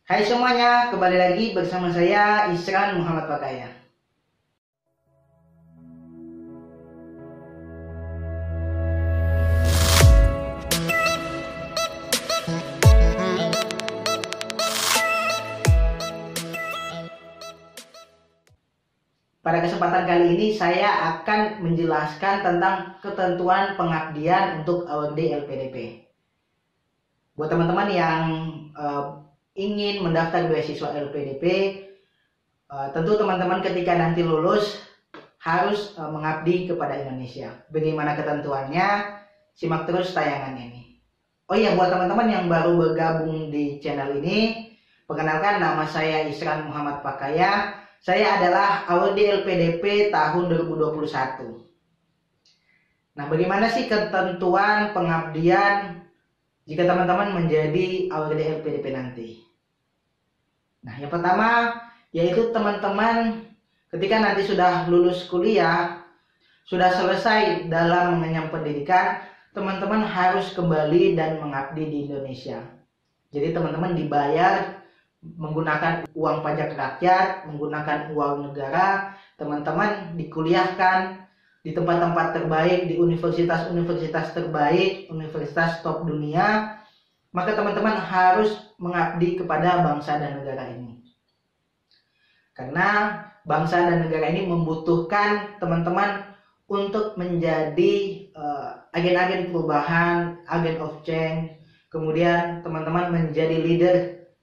Hai semuanya, kembali lagi bersama saya Isran Muhammad Pakaya. Pada kesempatan kali ini saya akan menjelaskan tentang ketentuan pengabdian untuk AWD LPDP. Buat teman-teman yang ingin mendaftar beasiswa LPDP, tentu teman-teman ketika nanti lulus harus mengabdi kepada Indonesia. Bagaimana ketentuannya? Simak terus tayangan ini. Oh iya, buat teman-teman yang baru bergabung di channel ini, perkenalkan nama saya Isran Muhammad Pakaya. Saya adalah AWD LPDP tahun 2021. Nah, bagaimana sih ketentuan pengabdian jika teman-teman menjadi AWD LPDP nanti? Nah, yang pertama yaitu teman-teman ketika nanti sudah lulus kuliah, sudah selesai dalam mengenyam pendidikan, teman-teman harus kembali dan mengabdi di Indonesia. Jadi teman-teman dibayar menggunakan uang pajak rakyat, menggunakan uang negara, teman-teman dikuliahkan di tempat-tempat terbaik, di universitas-universitas terbaik, universitas top dunia, maka teman-teman harus mengabdi kepada bangsa dan negara ini. Karena bangsa dan negara ini membutuhkan teman-teman untuk menjadi agen-agen perubahan, agen of change, kemudian teman-teman menjadi leader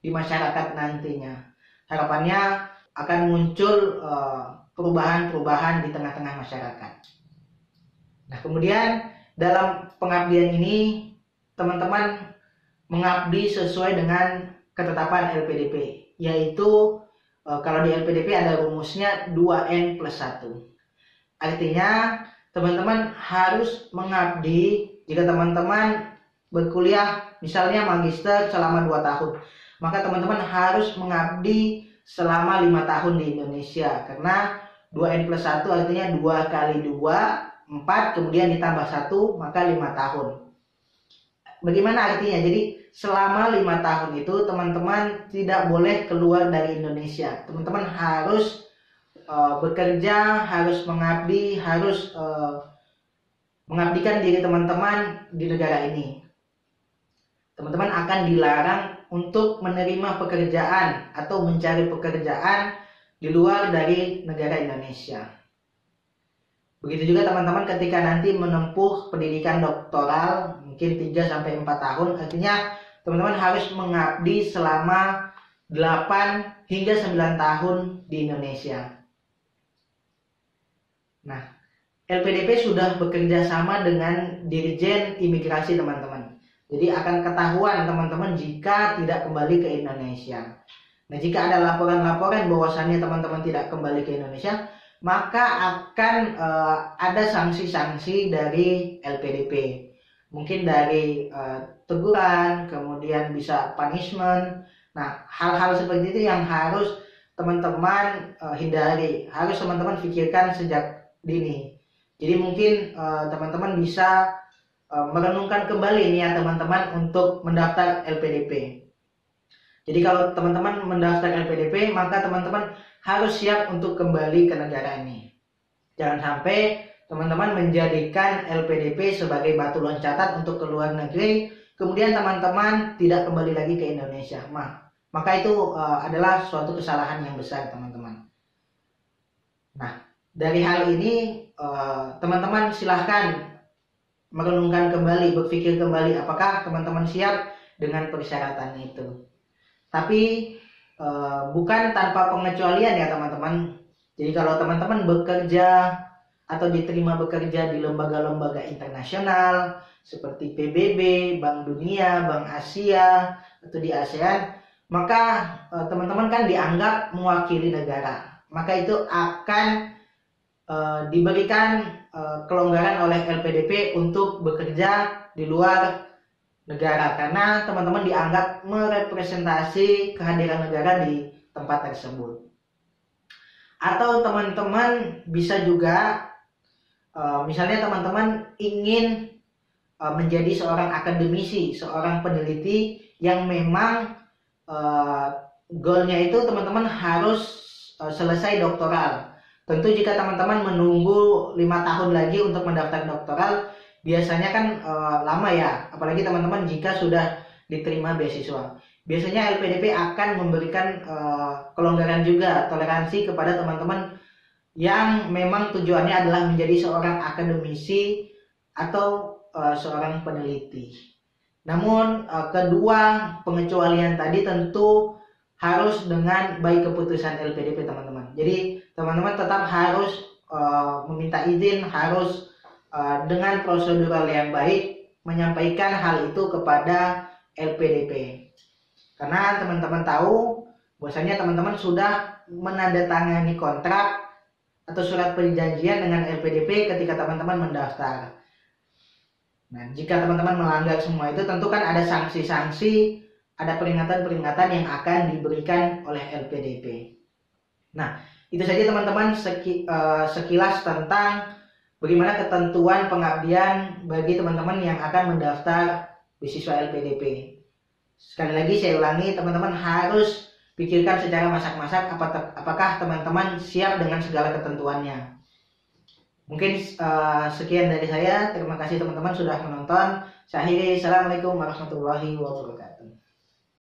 di masyarakat nantinya. Harapannya akan muncul perubahan-perubahan di tengah-tengah masyarakat. Nah, kemudian dalam pengabdian ini teman-teman mengabdi sesuai dengan ketetapan LPDP, yaitu kalau di LPDP ada rumusnya 2N+1. Artinya teman-teman harus mengabdi jika teman-teman berkuliah misalnya magister selama 2 tahun. Maka teman-teman harus mengabdi selama 5 tahun di Indonesia. Karena 2N+1 artinya 2 kali 2, 4, kemudian ditambah 1, maka 5 tahun. Bagaimana artinya? Jadi selama 5 tahun itu teman-teman tidak boleh keluar dari Indonesia. Teman-teman harus bekerja, harus mengabdi, harus mengabdikan diri teman-teman di negara ini. Teman-teman akan dilarang untuk menerima pekerjaan atau mencari pekerjaan di luar dari negara Indonesia. Begitu juga teman-teman ketika nanti menempuh pendidikan doktoral mungkin 3-4 tahun, artinya teman-teman harus mengabdi selama 8 hingga 9 tahun di Indonesia. Nah, LPDP sudah bekerja sama dengan Dirjen Imigrasi teman-teman. Jadi akan ketahuan teman-teman jika tidak kembali ke Indonesia. Nah, jika ada laporan-laporan bahwasannya teman-teman tidak kembali ke Indonesia, maka akan ada sanksi-sanksi dari LPDP. Mungkin dari teguran, kemudian bisa punishment. Nah, hal-hal seperti itu yang harus teman-teman hindari, harus teman-teman pikirkan sejak dini. Jadi mungkin teman-teman bisa merenungkan kembali niat teman-teman untuk mendaftar LPDP. Jadi kalau teman-teman mendaftar LPDP, maka teman-teman harus siap untuk kembali ke negara ini. Jangan sampai teman-teman menjadikan LPDP sebagai batu loncatan untuk ke luar negeri, kemudian teman-teman tidak kembali lagi ke Indonesia. Maka itu adalah suatu kesalahan yang besar, teman-teman. Nah, dari hal ini teman-teman silahkan merenungkan kembali, berpikir kembali apakah teman-teman siap dengan persyaratan itu. Tapi bukan tanpa pengecualian ya teman-teman. Jadi kalau teman-teman bekerja atau diterima bekerja di lembaga-lembaga internasional seperti PBB, Bank Dunia, Bank Asia, atau di ASEAN, maka teman-teman kan dianggap mewakili negara. Maka itu akan diberikan kelonggaran oleh LPDP untuk bekerja di luar negara karena teman-teman dianggap merepresentasi kehadiran negara di tempat tersebut. Atau teman-teman bisa juga misalnya teman-teman ingin menjadi seorang akademisi, seorang peneliti yang memang goalnya itu teman-teman harus selesai doktoral. Tentu jika teman-teman menunggu 5 tahun lagi untuk mendaftar doktoral, biasanya kan lama ya, apalagi teman-teman jika sudah diterima beasiswa. Biasanya LPDP akan memberikan kelonggaran juga, toleransi kepada teman-teman yang memang tujuannya adalah menjadi seorang akademisi atau seorang peneliti. Namun kedua pengecualian tadi tentu harus dengan baik keputusan LPDP teman-teman. Jadi teman-teman tetap harus meminta izin, harus dengan prosedural yang baik menyampaikan hal itu kepada LPDP. Karena teman-teman tahu bahwasanya teman-teman sudah menandatangani kontrak atau surat perjanjian dengan LPDP ketika teman-teman mendaftar. Nah, jika teman-teman melanggar semua itu, tentu kan ada sanksi-sanksi, ada peringatan-peringatan yang akan diberikan oleh LPDP. Nah, itu saja teman-teman sekilas tentang bagaimana ketentuan pengabdian bagi teman-teman yang akan mendaftar beasiswa LPDP. Sekali lagi saya ulangi, teman-teman harus pikirkan secara masak-masak apakah teman-teman siap dengan segala ketentuannya. Mungkin sekian dari saya. Terima kasih teman-teman sudah menonton. Saya akhiri. Assalamualaikum warahmatullahi wabarakatuh.